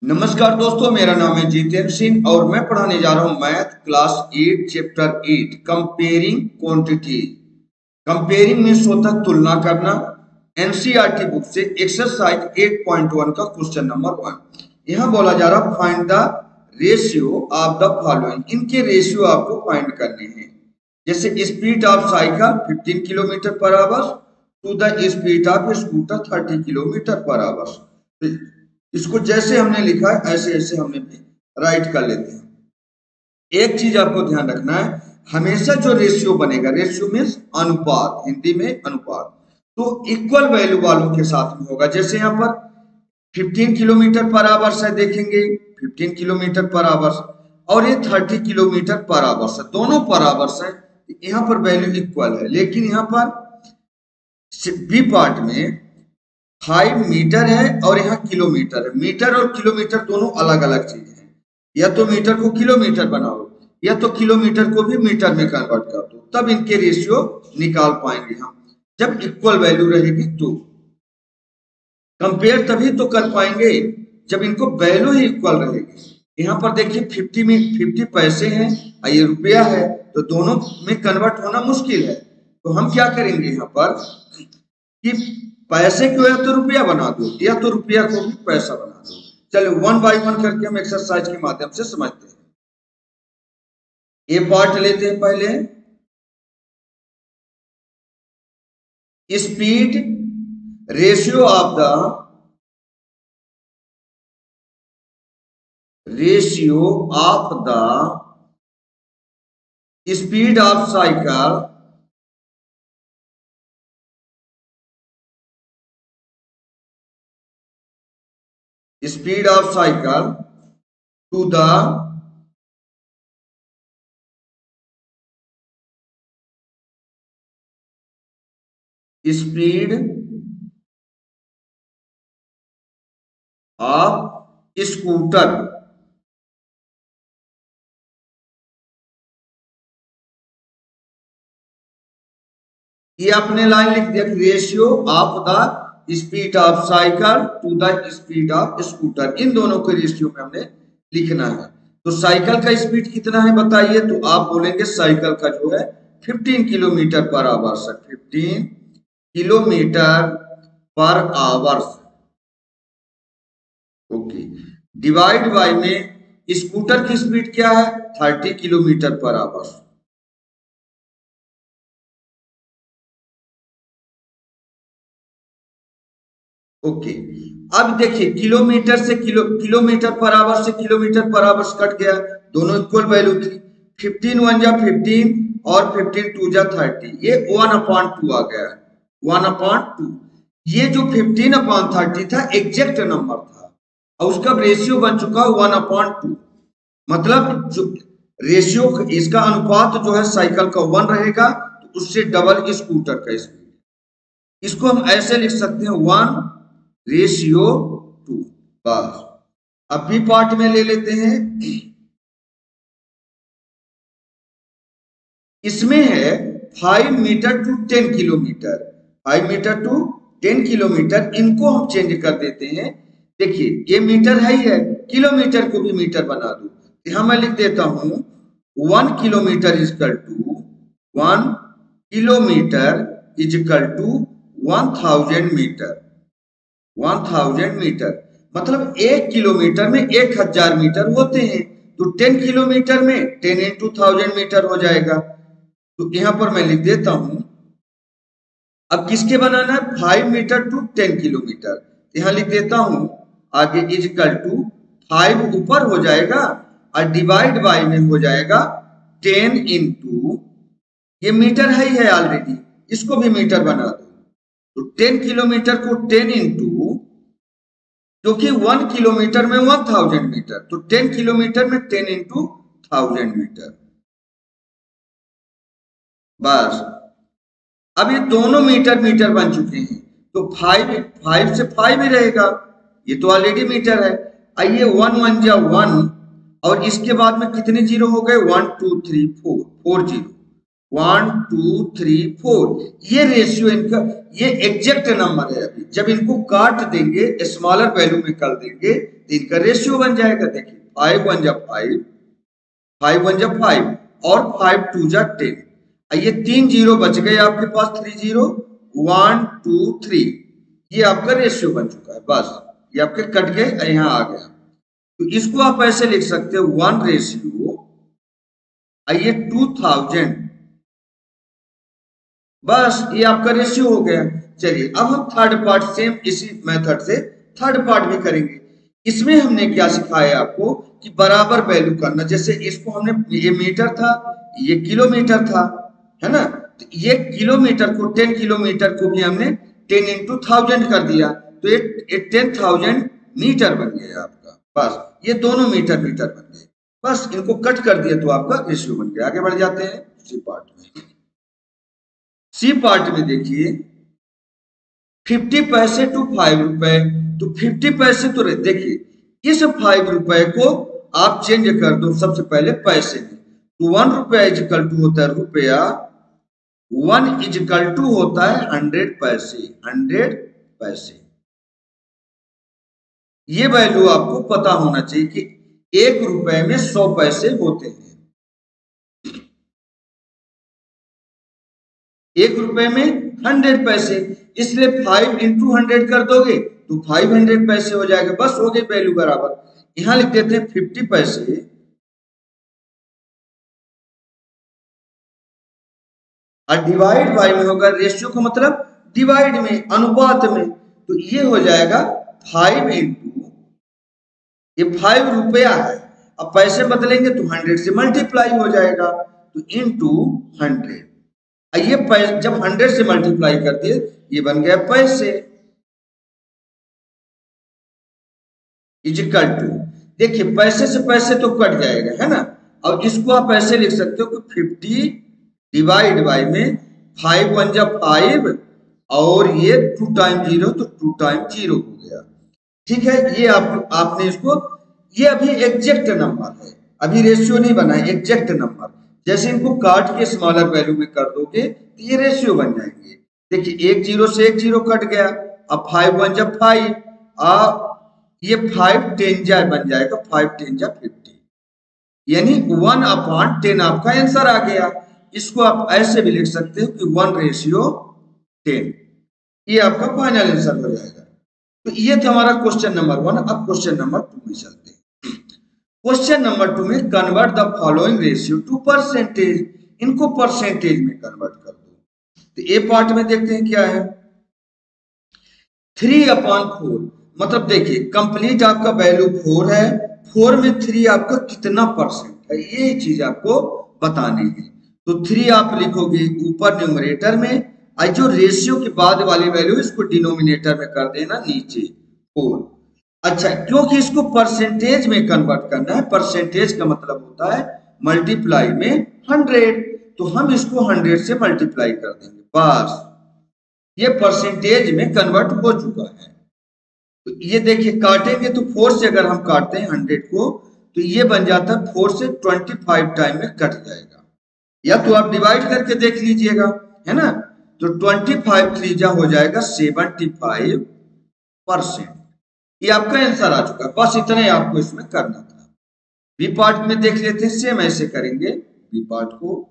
नमस्कार दोस्तों, मेरा नाम है जितेंद्र सिंह और मैं पढ़ाने जा रहा हूं math class 8 chapter 8 comparing quantity. Comparing means होता है तुलना करना। एनसीईआरटी बुक से एक्सरसाइज 8.1 का क्वेश्चन नंबर 1। यहां बोला जा रहा find the ratio of the following. इनके रेशियो आपको फाइंड करने हैं। जैसे speed of cycle 15 kilometre per hour to the speed of scooter 30 kilometre per hour. इसको जैसे हमने लिखा है ऐसे ऐसे हमने भी राइट कर लेते हैं। एक चीज आपको ध्यान रखना है, हमेशा जो रेशियो बनेगा, रेशियो मीन्स अनुपात, हिंदी में अनुपात, तो इक्वल वैल्यू वालों के साथ में होगा। जैसे यहाँ पर 15 किलोमीटर पर आवर्स है, देखेंगे 15 किलोमीटर पर आवर्स और ये 30 किलोमीटर पर आवर्स है, दोनों पर आवर्स है, यहाँ पर वैल्यू इक्वल है। लेकिन यहाँ पर बी पार्ट में 5 मीटर है और यहाँ किलोमीटर है। मीटर और किलोमीटर दोनों अलग अलग चीज है। या तो मीटर को किलोमीटर बनाओ या तो किलोमीटर को भी मीटर में कन्वर्ट कर दो, तब इनके रेशियो निकाल पाएंगे हम। जब इक्वल वैल्यू रहेगी तो कंपेयर तभी तो कर पाएंगे जब इनको वैल्यू ही इक्वल रहेगी। यहाँ पर देखिए 50 में 50 पैसे हैं और ये रुपया है, तो दोनों में कन्वर्ट होना मुश्किल है। तो हम क्या करेंगे यहाँ पर कि पैसे को या तो रुपया बना दो या तो रुपया को भी पैसा बना दो। चलो 1 बाय 1 करके हम एक्सरसाइज के माध्यम से समझते हैं। ये पार्ट लेते हैं पहले, speed ratio of the speed of cycle to the speed of scooter। ये आपने लाइन लिख दिया, ratio of the speed of cycle to the speed of scooter. इन दोनों के रेशियो में हमने लिखना है। तो साइकिल का स्पीड कितना है बताइए, तो आप बोलेंगे साइकिल का जो है 15 किलोमीटर पर आवर से, 15 kilometre per our. Okay, divide by में स्कूटर की स्पीड क्या है, 30 किलोमीटर पर आवर। ओके, अब देखिए किलोमीटर से किलोमीटर पर आवर से किलोमीटर पर आवर कट गया, दोनों इक्वल वैल्यू थी। 15 1 जा 15 और 15 2 जा 30, ये 1/2 आ गया, 1/2। ये जो 15/30 था एग्जैक्ट नंबर था और उसका रेशियो बन चुका 1/2। मतलब जो रेशियो इसका अनुपात जो है साइकिल का 1 रहेगा, तो उससे डबल स्कूटर का स्पीड। इसको हम ऐसे लिख सकते हैं 1:2। बस अब बी पार्ट में ले लेते हैं। इसमें है 5 metre to 10 kilometre, 5 metre to 10 kilometre. इनको हम चेंज कर देते हैं। देखिए ये मीटर है ही है, किलोमीटर को भी मीटर बना दो। यहां मैं लिख देता हूं 1 kilometre equal to 1 kilometre equal to 1000 metre. 1000 metre मतलब 1 किलोमीटर में 1000 मीटर होते हैं, तो 10 किलोमीटर में 10 × 1000 मीटर हो जाएगा। तो यहां पर मैं लिख देता हूं, अब किसके बनाना है, 5 मीटर टू 10 किलोमीटर। यहां लिख देता हूं आगे इजकल टू 5 ऊपर हो जाएगा और डिवाइड बाय में हो जाएगा 10 × ये मीटर है ही है ऑलरेडी, इसको भी मीटर बना दो। तो 10 किलोमीटर को 10 × क्योंकि 1 किलोमीटर में 1000 मीटर, तो 10 किलोमीटर में 10 × 1000 मीटर। बस अब ये दोनों मीटर मीटर बन चुके हैं, तो 5 से 5 ही रहेगा, ये तो ऑलरेडी मीटर है। आइए 1 1 जा 1 और इसके बाद में कितने जीरो हो गए, 1 2 3 4 जीरो। 1 2 3 4, ये रेशियो इनका, ये एग्जैक्ट नंबर है। अभी जब इनको काट देंगे, स्मॉलर वैल्यू में कर देंगे तो इनका रेशियो बन जाएगा। देखिए 5 1 जा 5, 5 1 जा 5 और 5 2 जा 10। ये 3 जीरो बच गए आपके पास, 3 जीरो, 1 2 3, ये आपका रेशियो बन चुका है। बस ये आपके कट गए, यहाँ आ गया। तो इसको आप ऐसे लिख सकते हो 1 रेशियो, ये 2000, बस ये आपका रेशियो हो गया। चलिए अब हम थर्ड पार्ट सेम इसी मेथड से थर्ड पार्ट भी करेंगे। इसमें हमने क्या सिखाया आपको कि बराबर वैल्यू करना। जैसे इसको हमने, ये मीटर था, ये किलोमीटर था, है ना, तो ये किलोमीटर को, 10 किलोमीटर को भी हमने 10 into 1000 कर दिया, तो ये 10,000 मीटर बन गया आपका। बस ये दोनों मीटर मीटर बन गए, बस इनको कट कर दिया तो आपका रेशियो बन गया। आगे बढ़ जाते हैं सी पार्ट में। सी पार्ट में देखिए 50 पैसे टू 5 रुपए, तो 50 पैसे तो देखिए इस 5 रुपए को आप चेंज कर दो सबसे पहले पैसे में, तो 1 रुपया इजकल टू होता है रुपया, 1 इजकल टू होता है 100 पैसे, 100 पैसे। ये वैल्यू आपको पता होना चाहिए कि 1 रुपए में 100 पैसे होते हैं। 1 रुपए में 100 पैसे, इसलिए 5 into 100 कर दोगे तो 500 पैसे हो जाएगा। बस हो गई वैल्यू बराबर। यहां लिख देते हैं 50 पैसे और डिवाइड बाय में होगा, रेशियो का मतलब डिवाइड में, अनुपात में, तो ये हो जाएगा 5 into, ये 5 रुपया है, अब पैसे बदलेंगे तो 100 से मल्टीप्लाई हो जाएगा, तो इनटू 100। ये जब 100 से मल्टीप्लाई कर दिए, ये बन गया पैसे, इजिकल टू, देखिए पैसे से पैसे तो कट जाएगा, है ना। अब इसको आप ऐसे लिख सकते हो कि 50 डिवाइड बाय में 5 1 जा 5 और ये 2 टाइम 0 तो 2 टाइम 0 हो गया। ठीक है, ये आपने इसको, ये अभी एग्जैक्ट नंबर है, अभी रेशियो नहीं बना है, एग्जैक्ट नंबर। जैसे इनको काट के स्मॉलर वैल्यू में कर दोगे तो ये रेशियो बन जाएंगे। देखिए 1 0 से 1 0 कट गया, अब 5 1 जा 5, ये 5 10 जा बन जाएगा, 5 10 जा 50, यानी 1/10 आपका आंसर आ गया। इसको आप ऐसे भी लिख सकते हो कि 1:10, ये आपका फाइनल आंसर हो जाएगा। तो ये था हमारा क्वेश्चन नंबर 1। अब क्वेश्चन नंबर 2 में चलते हैं। क्वेश्चन नंबर 2 में convert the following ratio two percentage, इनको परसेंटेज में कन्वर्ट कर दो। तो ए पार्ट में देखते हैं क्या है, 3/4, मतलब देखिए कंप्लीट आपका वैल्यू 4 है, 4 में 3 आपका कितना परसेंट है, ये चीज आपको बतानी है। तो 3 आप लिखोगे ऊपर न्यूमरेटर में, और जो रेशियो के बाद वाली वैल्यू इसको डिनोमिनेटर में कर देना नीचे 4। अच्छा, क्योंकि इसको परसेंटेज में कन्वर्ट करना है, परसेंटेज का मतलब होता है मल्टीप्लाई में 100, तो हम इसको 100 से मल्टीप्लाई कर देंगे, बस ये परसेंटेज में कन्वर्ट हो चुका है। तो ये देखिए काटेंगे तो 4 से अगर हम काटते हैं 100 को, तो ये बन जाता है 4 से 25 टाइम में कट जाएगा, या तो आप डिवाइड करके देख लीजिएगा, है ना। तो 25 3 हो जाएगा 75%। ये आपका आंसर आ चुका है, बस इतना ही आपको इसमें करना था। बी पार्ट में देख लेते हैं, सेम ऐसे करेंगे बी पार्ट को।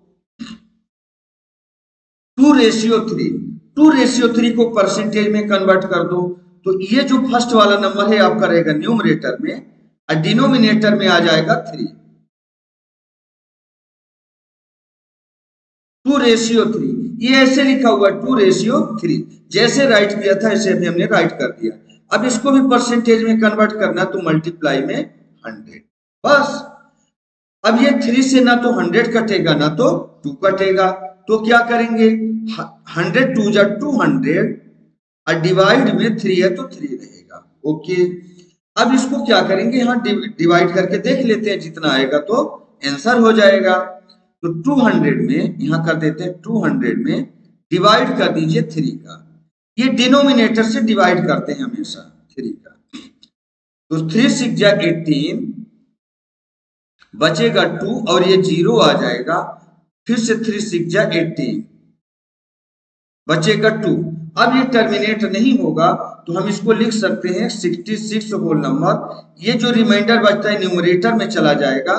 2:3, 2:3 को परसेंटेज में कन्वर्ट कर दो, तो ये जो फर्स्ट वाला नंबर है आपका रहेगा न्यूमरेटर में और डिनोमिनेटर में आ जाएगा 3। 2:3, ये ऐसे लिखा हुआ 2:3, जैसे राइट किया था ऐसे भी हमने राइट कर दिया। अब इसको भी परसेंटेज में कन्वर्ट करना, तो मल्टीप्लाई में 100, बस। अब ये 3 से ना तो 100 कटेगा ना तो 2 कटेगा, तो क्या करेंगे, 100 2 जा 200 और डिवाइड में 3 है तो 3 रहेगा, ओके। अब इसको क्या करेंगे, यहाँ डिवाइड करके देख लेते हैं, जितना आएगा तो आंसर हो जाएगा। तो 200 में यहाँ कर देते हैं, 200 में डिवाइड कर दीजिए 3 का, ये डिनोमिनेटर से डिवाइड करते हैं हमेशा 3 का, तो 3 6 जा 18, बचेगा 2 और ये 0 आ जाएगा, फिर से 3 6 जा 18, बचेगा 2। अब ये टर्मिनेट नहीं होगा तो हम इसको लिख सकते हैं 66 होल नंबर। ये जो रिमाइंडर बचता है न्यूमरेटर में चला जाएगा,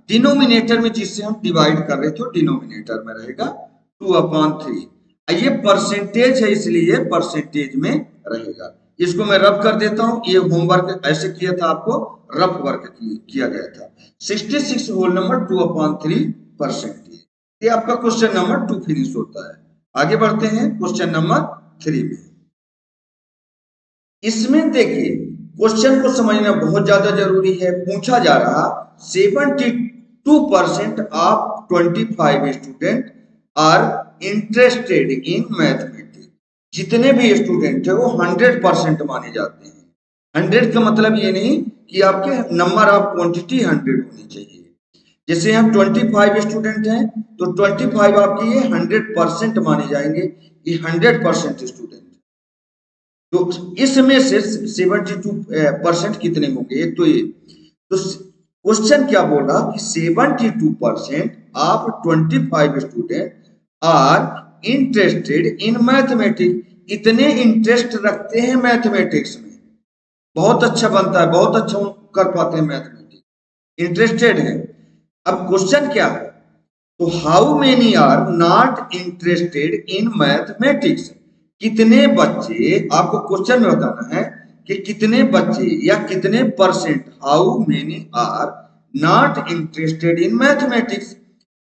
डिनोमिनेटर में जिससे हम डिवाइड कर रहे थे डिनोमिनेटर में रहेगा 2/3। ये परसेंटेज है इसलिए परसेंटेज में रहेगा। इसको मैं रफ कर देता हूं, ये होमवर्क ऐसे किया था, आपको रफ वर्क किया गया था। 66 होल नंबर 2/3 परसेंटेज। ये आपका क्वेश्चन नंबर 2 फिनिश होता है। आगे बढ़ते हैं क्वेश्चन नंबर 3 में। इसमें देखिए क्वेश्चन को समझना बहुत ज्यादा जरूरी है। पूछा जा रहा 72% of 25 student are interested in mathematics. जितने भी स्टूडेंट है वो 100% माने जाते हैं। 100 का मतलब ये नहीं कि आपके नंबर ऑफ क्वांटिटी 100 होनी चाहिए। जैसे हम 25 स्टूडेंट हैं तो 25 आपके ये 100% माने जाएंगे, ये 100% स्टूडेंट। तो इसमें से 72% कितने होंगे? एक तो ये, तो क्वेश्चन क्या बोला कि 72% of 25 student are interested in mathematics. इतने इंटरेस्ट रखते हैं मैथमेटिक्स में, बहुत अच्छा बनता है, बहुत अच्छा कर पाते हैं मैथमेटिक्स, इंटरेस्टेड है। अब क्वेश्चन क्या है? तो how many are not interested in mathematics. कितने बच्चे, आपको क्वेश्चन में बताना है कि कितने बच्चे या कितने percent, how many are not interested in mathematics,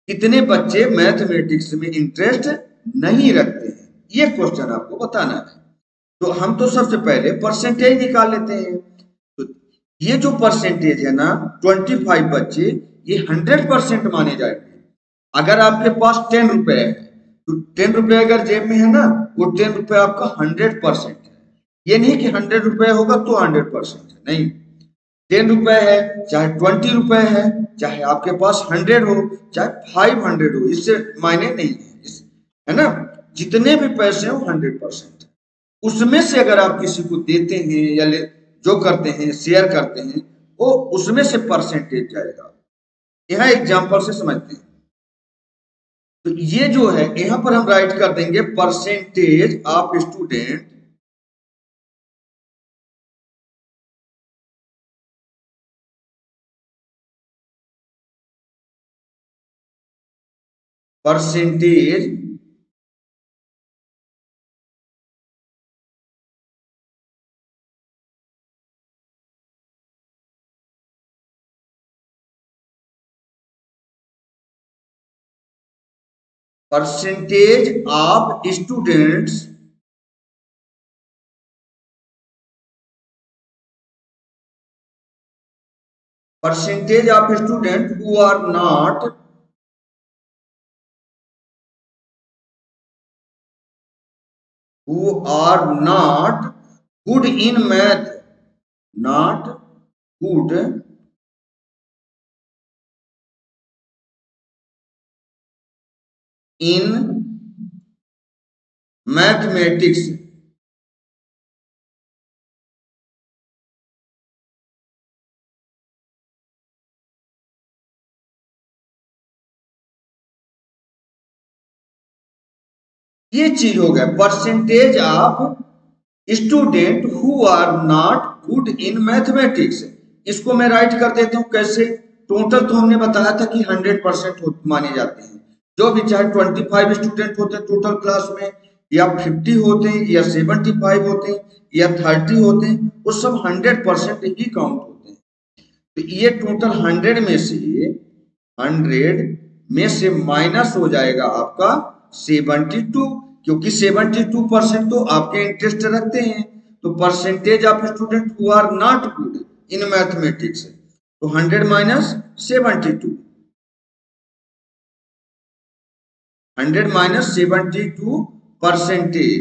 कितने बच्चे मैथमेटिक्स में इंटरेस्ट नहीं रखते हैं, ये क्वेश्चन आपको बताना है। तो हम तो सबसे पहले परसेंटेज निकाल लेते हैं। तो ये जो परसेंटेज है ना 25 बच्चे, ये 100% माने जाएंगे। अगर आपके पास 10 रुपए है तो 10 रुपए अगर जेब में है ना, वो 10 रुपए आपका 100% है। ये नहीं कि 100 रुपए होगा तो 100% है, नहीं। 10 रुपए है, चाहे 20 रुपए है, चाहे आपके पास 100 हो, चाहे 500 हो, इससे मायने नहीं है ना। जितने भी पैसे हो 100%। उसमें से अगर आप किसी को देते हैं या जो करते हैं, शेयर करते हैं, वो उसमें से परसेंटेज जाएगा। यहां एग्जांपल से समझते हैं। तो ये जो है यहां पर हम राइट कर देंगे percentage of student percentage percentage of students percentage of students who are not good in math, not good in mathematics. ये चीज हो गया percentage of student who are not good in mathematics. इसको मैं राइट कर देता हूं कैसे? टोटल तो हमने बताया था कि 100% माने जाते हैं। जो भी चाहे 25 स्टूडेंट होते हैं टोटल क्लास में, या 50 होते हैं, या 75 होते हैं, या 30 होते हैं, वो सब 100% ही काउंट होते हैं। तो ये टोटल 100 में से माइनस हो जाएगा आपका 72, क्योंकि 72% तो आपके इंटरेस्ट रखते हैं। तो percentage of student who are not good in mathematics, तो 100 माइनस 72, 100 माइनस 72 परसेंटेज,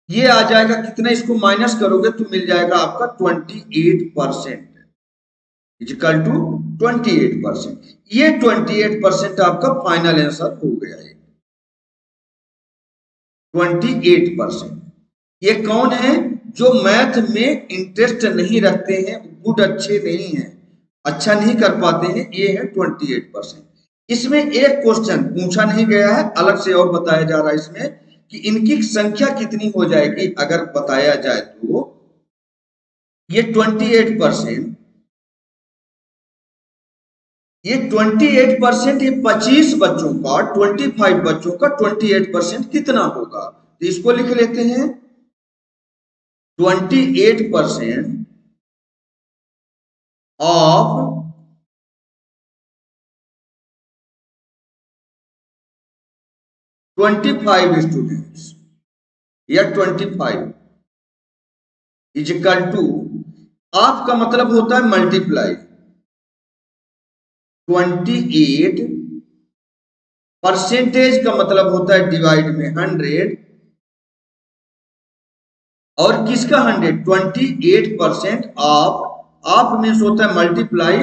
ये आ जाएगा कितना? इसको माइनस करोगे तो मिल जाएगा आपका 28%, इक्वल टू 28%। ये 28% आपका फाइनल आंसर हो गया है, 28%। ये कौन है? जो मैथ में इंटरेस्ट नहीं रखते हैं, गुड अच्छे नहीं हैं, अच्छा नहीं कर पाते हैं, ये है 28%। इसमें एक क्वेश्चन पूछा नहीं गया है, अलग से और बताया जा रहा है इसमें कि इनकी संख्या कितनी हो जाएगी अगर बताया जाए तो ये 28%, ये 28%, ये 25 बच्चों का 25 बच्चों का 28% कितना होगा, तो इसको लिख लेते हैं 28% ऑफ 25 स्टूडेंट्स या 25 इज इक्वल टू, आपका मतलब होता है मल्टीप्लाई 28, परसेंटेज का मतलब होता है डिवाइड में 100, और किसका 100, 28% ऑफ मीन्स होता है मल्टीप्लाई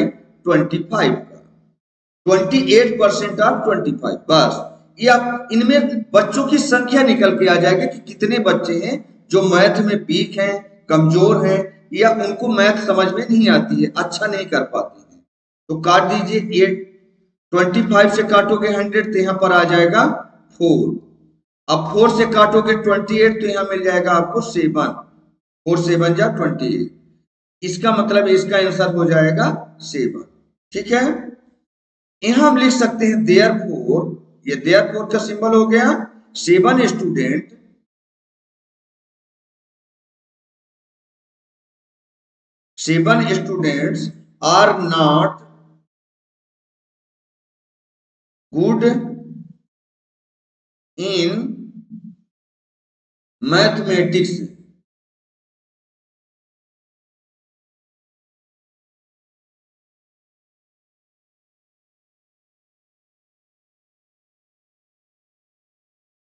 25 का, 28% ऑफ 25, बस ये आप इनमें बच्चों की संख्या निकल के आ जाएगी कि कितने बच्चे हैं जो मैथ में वीक हैं, कमजोर हैं, या उनको मैथ समझ में नहीं आती है, अच्छा नहीं कर पाते हैं। तो काट दीजिए, ये 25 से काटोगे 100 तो यहाँ पर आ जाएगा 4, अब 4 से काटोगे 28 तो यहाँ मिल जाएगा आपको 7, 4 7 जा 28, इसका मतलब इसका आंसर हो जाएगा 7, ठीक है। यहां हम लिख सकते हैं देयरफॉर, ये देयरफॉर का सिंबल हो गया 7 student are not good in mathematics,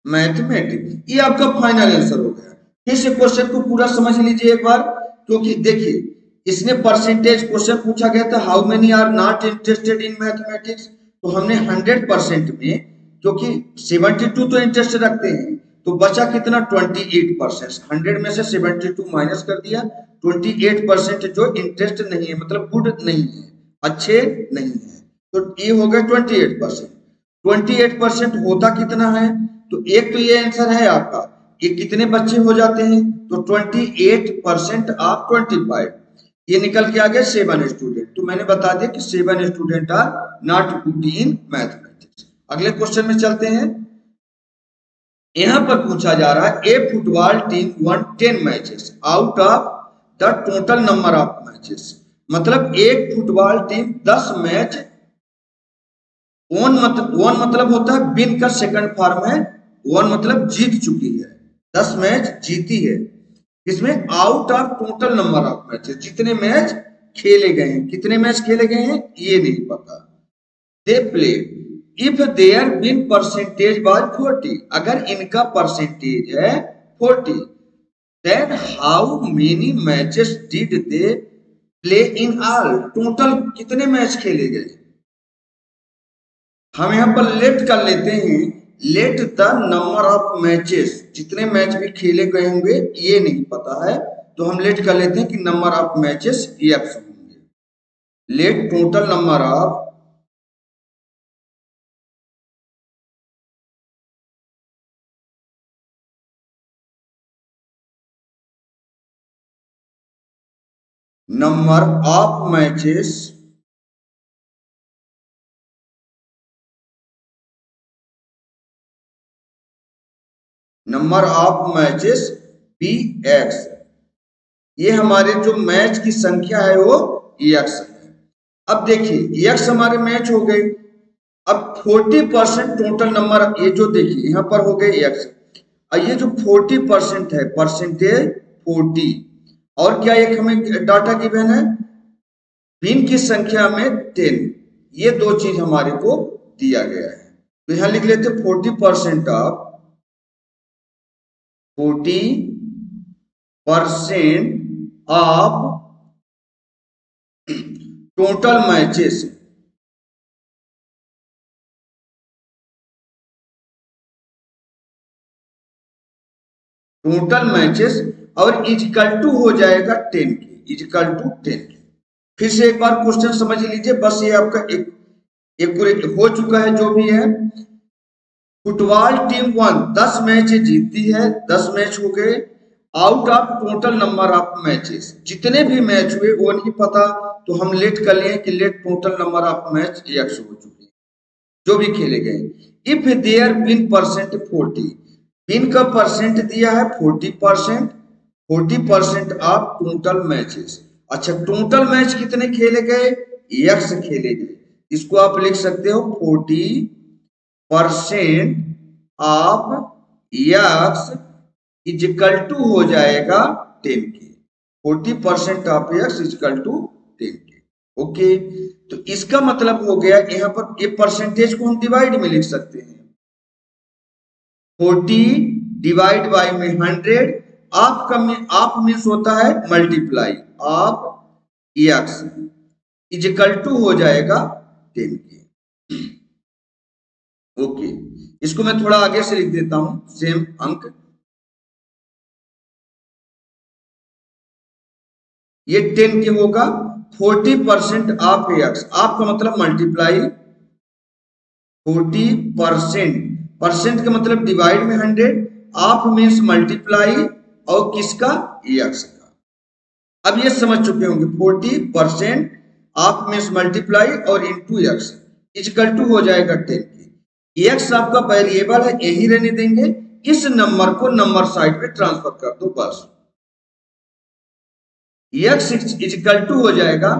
mathematics, ये आपका फाइनल आंसर हो गया। फिर से क्वेश्चन को पूरा समझ लीजिए एक बार, क्योंकि देखिए इसने परसेंटेज क्वेश्चन पूछा गया था, how many are not interested in mathematics, तो हमने 100% में, क्योंकि 72 तो इंटरेस्ट रखते हैं, तो बचा कितना 28%, 100 में से 72 माइनस कर दिया, 28% जो इंटरेस्ट नहीं है, मतलब गुड नहीं है, अच्छे नहीं है, तो ये हो गया 28%। 28% होता कितना है, तो एक तो ये आंसर है आपका, ये कितने बच्चे हो जाते हैं, तो 28% ऑफ 25, ये निकल के आ गया 7 स्टूडेंट, तो मैंने बता दिया कि 7 student are not good in mathematics. अगले क्वेश्चन में चलते हैं। यहां पर पूछा जा रहा है a football team won 10 matches out of the total number of matches, मतलब एक फुटबॉल टीम 10 मैच, वन मतलब होता है विन का सेकंड फॉर्म है, वन मतलब जीत चुकी है, 10 मैच जीती है, इसमें out of total number of matches, जितने मैच खेले गए हैं, कितने मैच खेले गए हैं ये नहीं पता। They play if their win percentage was 40, अगर इनका परसेंटेज है 40, then how many matches did they play in all, total कितने मैच खेले गए। हम यहां पर लेट कर लेते हैं, let the number of matches, जितने मैच भी खेले गए होंगे ये नहीं पता है, तो हम लेट कर लेते हैं कि नंबर ऑफ मैचेस ये ऑप्शन होंगे, let total number of matches be x, ये हमारे जो मैच की संख्या है वो एक्स है। अब देखिए एक्स हमारे मैच हो गए, अब 40% टोटल नंबर, ये जो देखिए यहां पर हो गए एक्स, और ये जो 40% है परसेंटेज 40, और क्या एक हमें डाटा गिवन है विन की संख्या में 10, ये दो चीज हमारे को दिया गया है, तो यहां लिख लेते 40% ऑफ 40% ऑफ टोटल मैचेस, और इजकल टू हो जाएगा 10 के, इजकल टू 10 के। फिर से एक बार क्वेश्चन समझ लीजिए, बस ये आपका एक एक हो चुका है जो भी है। फुटबॉल टीम 1 10 मैच जीतती है, 10 मैच हो गए। Out of total number of matches, जितने भी मैच हुए वो नहीं पता, तो हम लेट कर लिए कि let total number of match x हो चुके हैं जो भी खेले गए। If their win percent 40, win का परसेंट दिया है 40%, 40% ऑफ टोटल मैचेस। अच्छा, टोटल मैच कितने खेले गए, x खेले गए। इसको आप लिख सकते हो 40% of x is equal to हो जाएगा 10 के। 40% of x is equal to 10 के। ओके, तो इसका मतलब हो गया यहां पर ये परसेंटेज को हम डिवाइड में लिख सकते हैं। 40 डिवाइड बाई में 100, आप मीन्स होता है multiply of x is equal to हो जाएगा 10 के। ओके, इसको मैं थोड़ा आगे से लिख देता हूं, सेम अंक। ये 10 के होगा। 40% ऑफ x, आपका मतलब मल्टीप्लाई 40%, परसेंट का मतलब डिवाइड में 100, ऑफ मीन्स मल्टीप्लाई और किसका, x का। अब ये समझ चुके होंगे 40% ऑफ मीन्स मल्टीप्लाई और इंटू x इक्वल टू हो जाएगा 10 के। x आपका वेरिएबल है, यही रहने देंगे, इस नंबर को नंबर साइड पे ट्रांसफर कर दो बस। x इक्वल टू हो जाएगा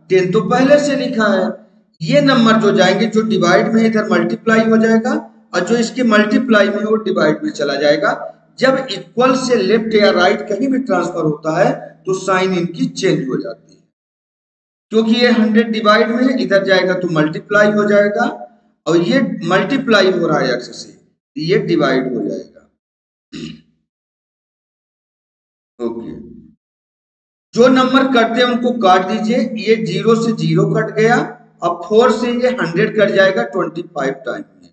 10, तो पहले से लिखा है। ये नंबर जो जाएंगे, जो डिवाइड में इधर मल्टीप्लाई हो जाएगा और जो इसके मल्टीप्लाई में वो डिवाइड में चला जाएगा। जब इक्वल से लेफ्ट या राइट कहीं भी ट्रांसफर होता है तो साइन इनकी चेंज हो जाती है, क्योंकि ये 100 डिवाइड में इधर जाएगा तो मल्टीप्लाई हो जाएगा और ये मल्टीप्लाई हो रहा है x से, ये डिवाइड हो जाएगा। ओके, जो नंबर कटते हैं उनको काट दीजिए। ये 0 से 0 कट गया, अब 4 से ये 100 कट जाएगा 25 टाइम में,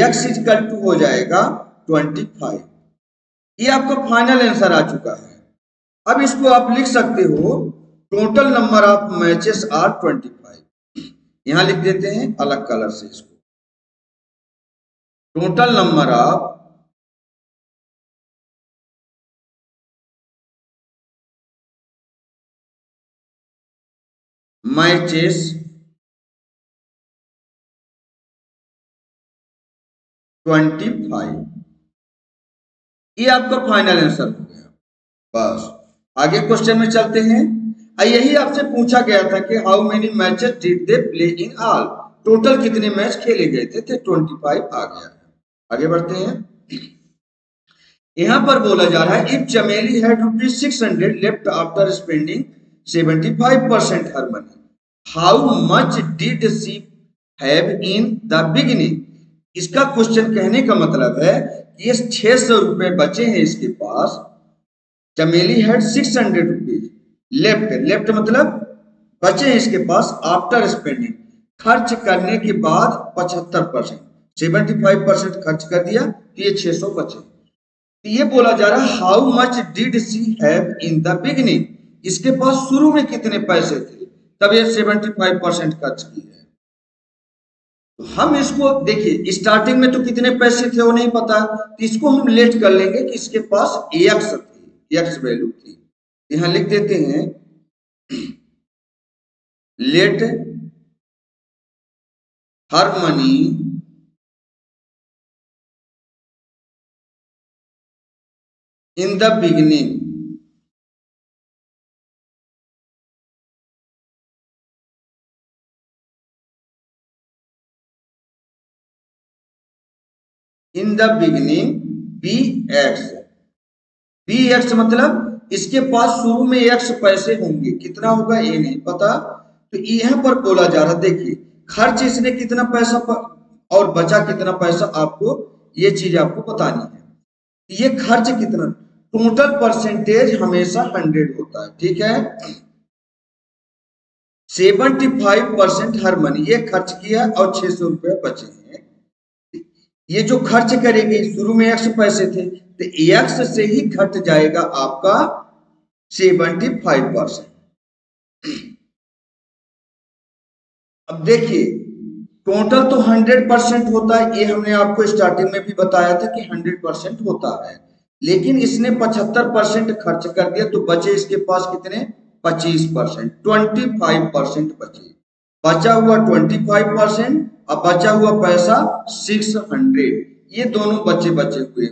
x इक्वल टू हो जाएगा 25। ये आपका फाइनल आंसर आ चुका है। अब इसको आप लिख सकते हो total number of matches are 25। यहां लिख देते हैं अलग कलर से इसको, total number of matches twenty 25। ये आपका फाइनल आंसर हो गया। बस आगे क्वेश्चन में चलते हैं। यही आपसे पूछा गया था कि how many matches did they play in all, total कितने मैच खेले गए थे, 25 आ गया। आगे बढ़ते हैं। यहां पर बोला जा रहा है इफ चमेली had ₹600 left after spending 75% her money, how much did she have in the beginning. इसका क्वेश्चन कहने का मतलब है कि ये 600 रुपए बचे हैं इसके पास। चमेली हैड 600 रुपीज लेफ्ट, लेफ्ट मतलब बचे हैं इसके पास आफ्टर स्पेंडिंग, खर्च करने के बाद 75%, 75% खर्च कर दिया तो ये 600 बचे। तो ये बोला जा रहा है how much did she have in the beginning, इसके पास शुरू में कितने पैसे थे तब ये 75% खर्च किए। तो हम इसको देखिए, स्टार्टिंग में तो कितने पैसे थे वो नहीं पता, तो इसको हम लेट कर लेंगे कि इसके पास x थी, x वैल्यू थी। यहां लिख देते हैं let her money in the beginning in the beginning be x मतलब इसके पास शुरू में x पैसे होंगे, कितना होगा ये नहीं पता। तो यहां पर बोला जा रहा, देखिए खर्च इसने कितना पैसा और बचा कितना पैसा, आपको ये चीज आपको बतानी है। ये खर्च कितना, टोटल परसेंटेज हमेशा 100 होता है, ठीक है। 75% हर मनी, ये खर्च किया और 600 रुपये बचे हैं। ये जो खर्च करेंगे शुरू में x पैसे थे तो x से ही घट जाएगा आपका 75%। अब देखिए टोटल तो 100% होता है, ये हमने आपको स्टार्टिंग में भी बताया था कि 100% होता है, लेकिन इसने 75% खर्च कर दिया तो बचे इसके पास कितने 25%, 25% बचे, बचा हुआ 25% और बचा हुआ पैसा 600, ये दोनों बचे हुए।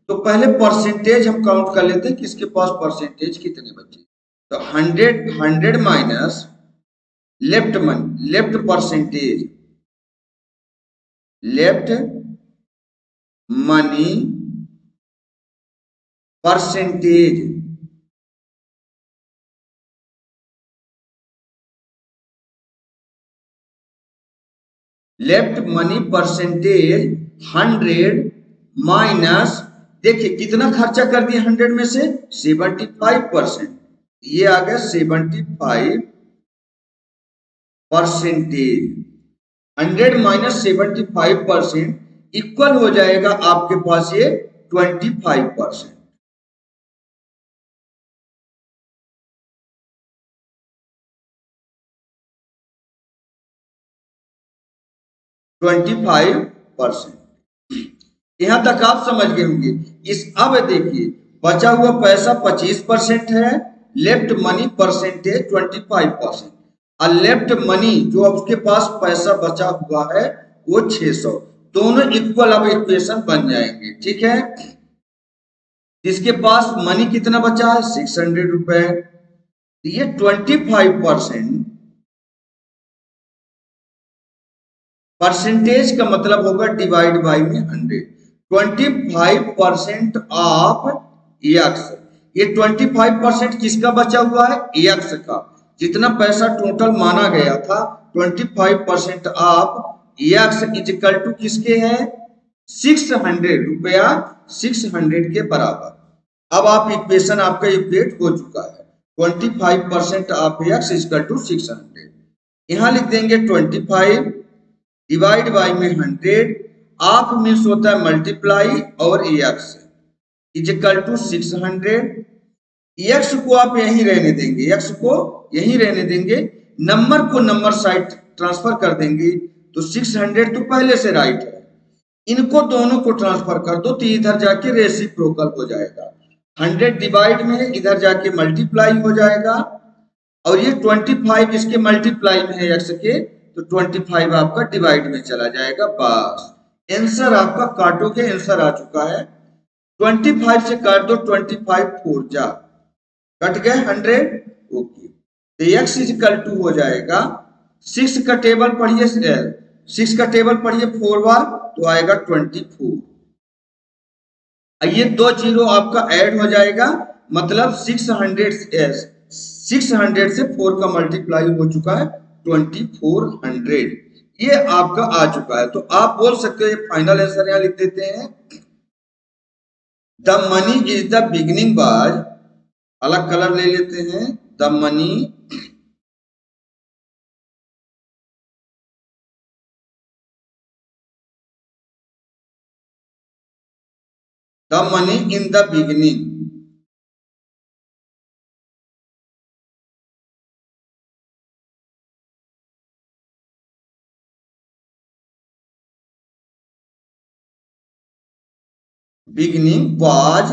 तो पहले परसेंटेज हम काउंट कर लेते हैं कि इसके पास परसेंटेज कितने बचे। तो 100 minus left money, left percentage, left money percentage, left money percentage 100 minus, देखिए कितना खर्चा कर दिया 100 में से 75%, ये आ गया 75%। 100 माइनस 75% इक्वल हो जाएगा आपके पास ये 25%। यहां तक आप समझ गए होंगे। इस अब देखिए बचा हुआ पैसा 25% है, लेफ्ट मनी परसेंटेज 25%, और लेफ्ट मनी जो अब उसके पास पैसा बचा हुआ है वो 600, दोनों इक्वल अब इक्वेशन बन जाएंगे। ठीक है, जिसके पास मनी कितना बचा है 600 रुपए, ये 25% परसेंटेज का मतलब होगा डिवाइड बाई में 100, 25% ऑफ एक्स, ये 25% किसका बचा हुआ है एक्स का, जितना पैसा टोटल माना गया था 25% ऑफ एक्स इजिकल टू किसके है 600 रुपया, 600 के बराबर। अब आप इक्वेशन आपका इक्वेट हो चुका है, 25% ऑफ एक्स इजिकल टू 600, यहां लिख देंगे 25 डिवाइड बाई में 100, ऑफ मीन्स होता है मल्टीप्लाई और एक्स इजिकल टू 600, एक्स को आप यहीं रहने देंगे, एक्स को यहीं रहने देंगे, नंबर को नंबर साइड ट्रांसफर कर देंगे, तो 600 तो पहले से राइट है, इनको दोनों को ट्रांसफर कर दो तो इधर जाके रेसिप्रोकल हो जाएगा, 100 डिवाइड में इधर जाके मल्टीप्लाई हो जाएगा, और ये 25 इसके मल्टीप्लाई में है एक्स के, तो 25 आपका डिवाइड में चला जाएगा। बस आंसर आपका काटोगे, आंसर आ चुका है, 25 से काट दो, 25 4 जा कट गए 100, ओके, तो x इजिकल टू हो जाएगा 6 का टेबल पढ़िए, 6 का टेबल पढ़िए 4 बार तो आएगा 24, ये दो जीरो आपका ऐड हो जाएगा, मतलब 600 से 4 का मल्टीप्लाई हो चुका है 2400, ये आपका आ चुका है। तो आप बोल सकते हो ये फाइनल आंसर यहां लिख देते हैं, the money is the beginning by, अलग कलर ले लेते हैं, the money in the beginning was,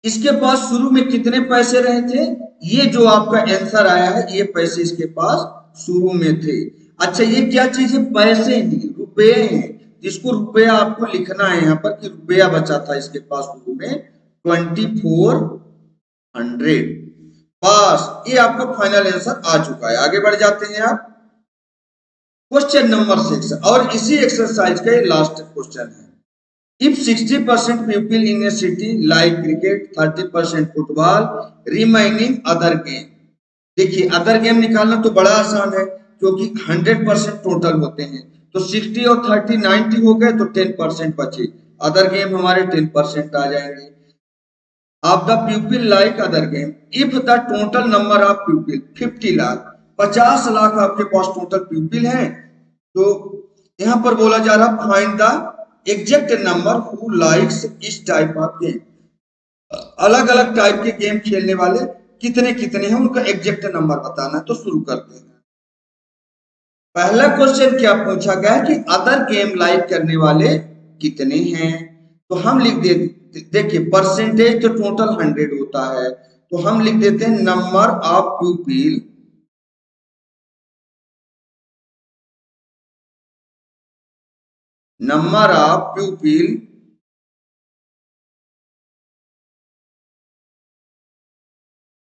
इसके पास शुरू में कितने पैसे रहे थे, ये जो आपका आंसर आया है ये पैसे इसके पास शुरू में थे। अच्छा ये क्या चीज है, पैसे नहीं रुपए हैं, इसको रुपया आपको लिखना है यहाँ पर कि रुपया बचा था इसके पास शुरू में 2400, बस ये आपका फाइनल आंसर आ चुका है। आगे बढ़ जाते हैं आप क्वेश्चन नंबर 6, और इसी एक्सरसाइज का ये लास्ट क्वेश्चन है। If 60% people in a city like cricket, 30% football, remaining other game, देखिए अदर गेम निकालना तो बड़ा आसान है क्योंकि 100% टोटल होते हैं, तो 60 और 30 90 हो गए तो 10% बचे, अदर गेम हमारे 10% आ जाएंगे। Of the people like other game, if the total number of people 50 lakh, 50 lakh आपके पास टोटल पीपल हैं, तो यहां पर बोला जा रहा find the exact number who likes इस टाइप ऑफ गेम, अलग अलग टाइप के गेम खेलने वाले कितने कितने हैं उनका एग्जैक्ट नंबर बताना है। तो शुरू करते हैं, पहला क्वेश्चन क्या पूछा गया है कि अदर गेम लाइक करने वाले कितने हैं। तो हम लिख दे, देखिए परसेंटेज तो टोटल 100 होता है, तो हम लिख देते हैं number of प्यूपिल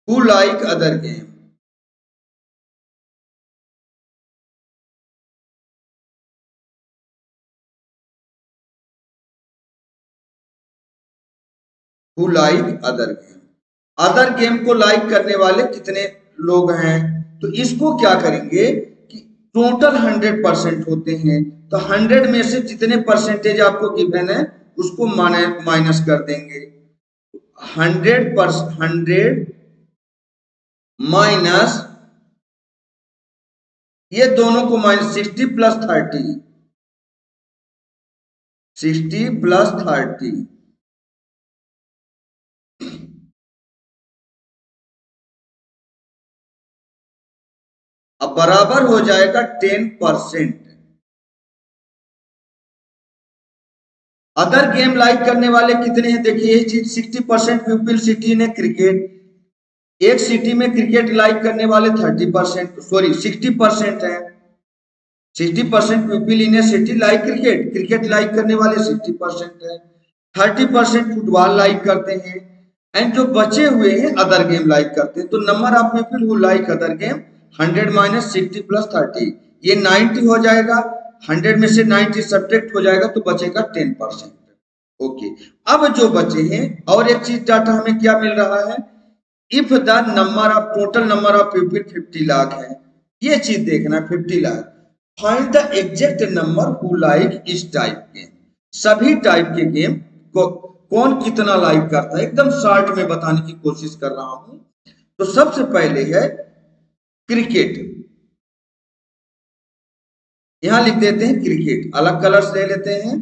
who like other game। who like other game, other game को लाइक करने वाले कितने लोग हैं। तो इसको क्या करेंगे कि टोटल 100% होते हैं, तो 100 में से जितने परसेंटेज आपको गिवन है उसको माइनस कर देंगे। 100 माइनस ये दोनों को माइनस 60 प्लस 30, 60 प्लस 30, अब बराबर हो जाएगा 10%। अदर गेम लाइक करने वाले कितने हैं, देखिए यही चीज 60% पीपल सिटी ने क्रिकेट, एक सिटी में क्रिकेट लाइक करने वाले 30%, सॉरी 60% है। 60% people in A city like cricket, cricket like करने वाले 60% है। 30% फुटबॉल लाइक करते हैं, एंड जो बचे हुए हैं अदर गेम लाइक करते हैं। तो number of people who like other game 100 minus 60 plus 30, ये 90 हो जाएगा। 100 में से 90 सब्ट्रैक्ट हो जाएगा तो बचेगा 10%। ओके, अब जो बचे हैं और एक चीज डाटा हमें क्या मिल रहा है, if the number of total number of people 50 lakh है, ये चीज देखना 50 lakh, find the exact number who like इस टाइप गेम, सभी टाइप के गेम को कौन कितना लाइक करता है, एकदम शॉर्ट में बताने की कोशिश कर रहा हूं। तो सबसे पहले है क्रिकेट, यहां लिख देते हैं क्रिकेट, अलग कलर्स ले लेते हैं।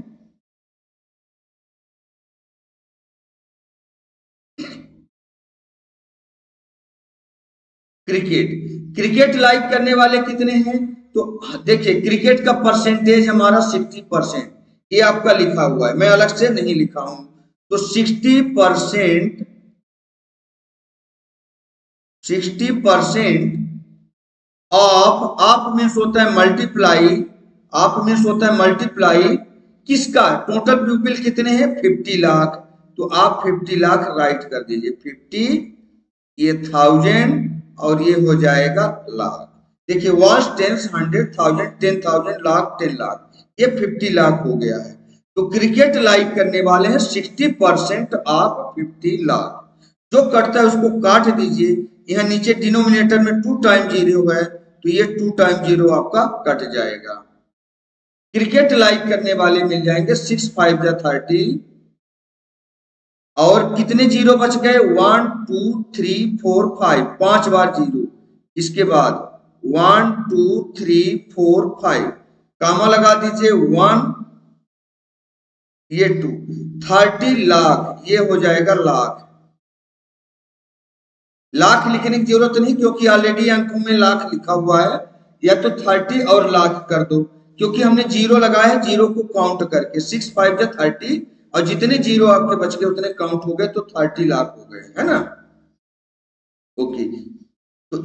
क्रिकेट, क्रिकेट लाइक करने वाले कितने हैं, तो देखिए क्रिकेट का परसेंटेज हमारा 60%, ये आपका लिखा हुआ है, मैं अलग से नहीं लिखा हूं। तो 60% ऑफ मीन्स होता है मल्टीप्लाई, ऑफ मीन्स होता है मल्टीप्लाई किसका, टोटल पीपल कितने हैं 50 लाख, तो आप 50 लाख राइट कर दीजिए। 50 ये 1000 और ये हो जाएगा लाख। देखिए 1 10 100 1000 10,000 लाख 10 लाख, ये 50 लाख हो गया है। तो क्रिकेट लाइक करने वाले हैं 60% ऑफ 50 लाख। जो कटता है उसको काट दीजिए, यहाँ नीचे डिनोमिनेटर में 2 टाइम 0 है, तो ये 2 टाइम 0 आपका कट जाएगा। क्रिकेट लाइक करने वाले मिल जाएंगे 6 5 30, और कितने जीरो बच गए 1 2 3 4 5, 5 बार जीरो, इसके बाद 1 2 3 4 5, कामा लगा दीजिए 1 ये 2, 30 लाख, ये हो जाएगा लाख। लाख लिखने की जरूरत नहीं क्योंकि ऑलरेडी अंकों में लाख लिखा हुआ है, या तो 30 और लाख कर दो, क्योंकि हमने जीरो लगाया है, जीरो को काउंट करके 6 5 30, और जितने जीरो आपके बच गए उतने काउंट हो गए, तो 30 लाख हो गए, है ना। ओके, तो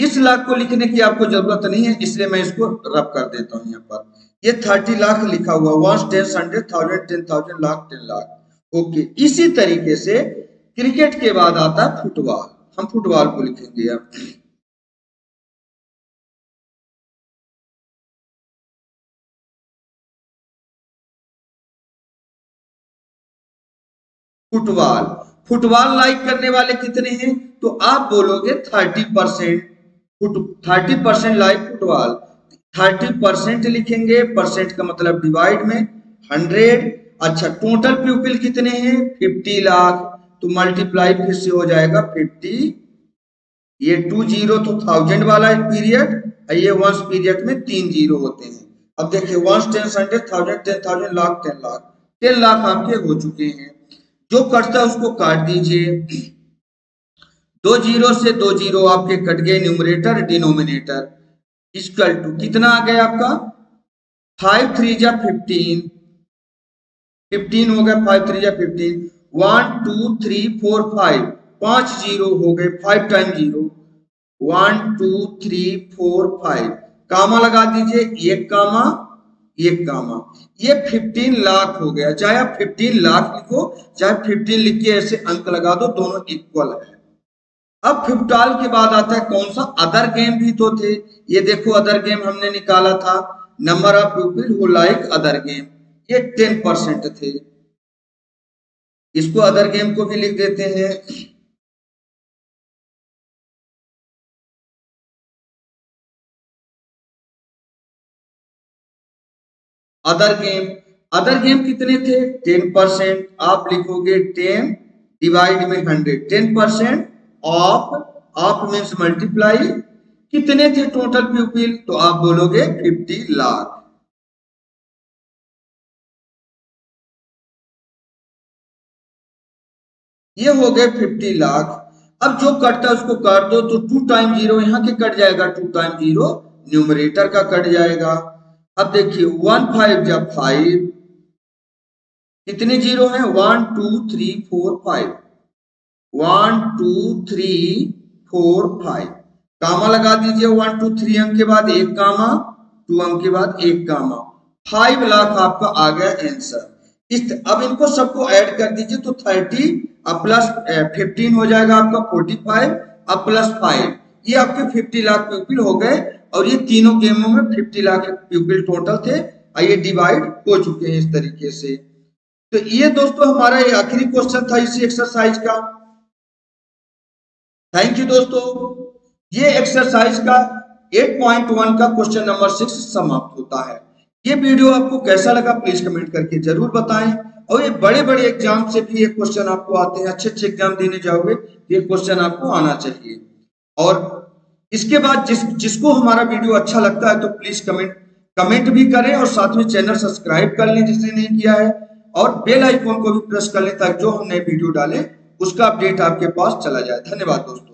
इस लाख को लिखने की आपको जरूरत नहीं है, इसलिए मैं इसको रब कर देता हूं यहाँ पर। ये 30 लाख लिखा हुआ, 1 10 100 1000 10,000 लाख 10 लाख। ओके, इसी तरीके से क्रिकेट के बाद आता है फुटबॉल, हम फुटबॉल को लिखेंगे अब। फुटबॉल, फुटबॉल लाइक करने वाले कितने हैं, तो आप बोलोगे 30%, 30% लाइक फुटबॉल, 30% लिखेंगे, परसेंट का मतलब डिवाइड में 100। अच्छा, टोटल पीपल कितने हैं 50 लाख, तो मल्टीप्लाई फिर से हो जाएगा 50, ये 2 जीरो तो 1000 वाला एक पीरियड, ये वंस पीरियड में 3 जीरो होते हैं। अब देखिए 1 10 100 1000 10,000 लाख 10 लाख, 10 लाख आपके हो चुके हैं। जो कटता है उसको काट दीजिए, 2 जीरो से 2 जीरो आपके कट गए न्यूमरेटर डिनोमिनेटर, इक्वल टू कितना आ गया आपका 5 3 जा 15, 15 हो गया 5 3 जा 15, 1 2 3 4 5, 5 जीरो हो गए, 5 टाइम जीरो 1 2 3 4 5, कामा लगा दीजिए, एक कामा एक कामा, ये 15 लाख हो गया। चाहे आप 15 लाख लिखो चाहे 15 लिख के ऐसे अंक लगा दो, दोनों इक्वल है। अब 15 के बाद आता है कौन सा, अदर गेम भी तो थे। ये देखो अदर गेम हमने निकाला था, number of people who like other game, ये 10% थे। इसको अदर गेम को भी लिख देते हैं। अदर गेम कितने थे 10%, आप लिखोगे 10 डिवाइड में 100, 10% ऑफ मीन्स मल्टीप्लाई, कितने थे टोटल पीपल, तो आप बोलोगे 50 लाख। ये हो गए 50 लाख। अब जो कटता है उसको काट दो, तो 2 टाइम जीरो यहाँ के कट जाएगा, 2 टाइम जीरो न्यूमरेटर का कट जाएगा। अब देखिए 1 5 जब 5, कितने जीरो हैं 1 2 3 4 5, 1 2 3 4 5, कामा लगा दीजिए 1 2 3 अंक के बाद एक कामा, 2 अंक के बाद एक कामा, 5 लाख आपका आ गया आंसर। अब इनको सबको ऐड कर दीजिए तो 30 अब प्लस 15 हो जाएगा आपका 45, अब प्लस 5, ये आपके 50 लाख पीपल हो गए। और ये तीनों गेमों में 50 लाख पीपल टोटल थे, ये डिवाइड हो चुके हैं इस तरीके से। तो ये दोस्तों हमारा ये आखिरी क्वेश्चन था इसी एक्सरसाइज का। थैंक यू दोस्तों, ये एक्सरसाइज का 8.1 का क्वेश्चन नंबर 6 समाप्त होता है। ये वीडियो आपको कैसा लगा प्लीज कमेंट करके जरूर बताएं। और ये बड़े बड़े एग्जाम से भी ये क्वेश्चन आपको आते हैं, अच्छे अच्छे एग्जाम देने जाओगे ये क्वेश्चन आपको आना चाहिए। और इसके बाद जिसको हमारा वीडियो अच्छा लगता है तो प्लीज कमेंट भी करें और साथ में चैनल सब्सक्राइब कर लें जिसने नहीं किया है, और बेल आइकॉन को भी प्रेस कर लें ताकि जो हम नए वीडियो डालें उसका अपडेट आपके पास चला जाए। धन्यवाद दोस्तों।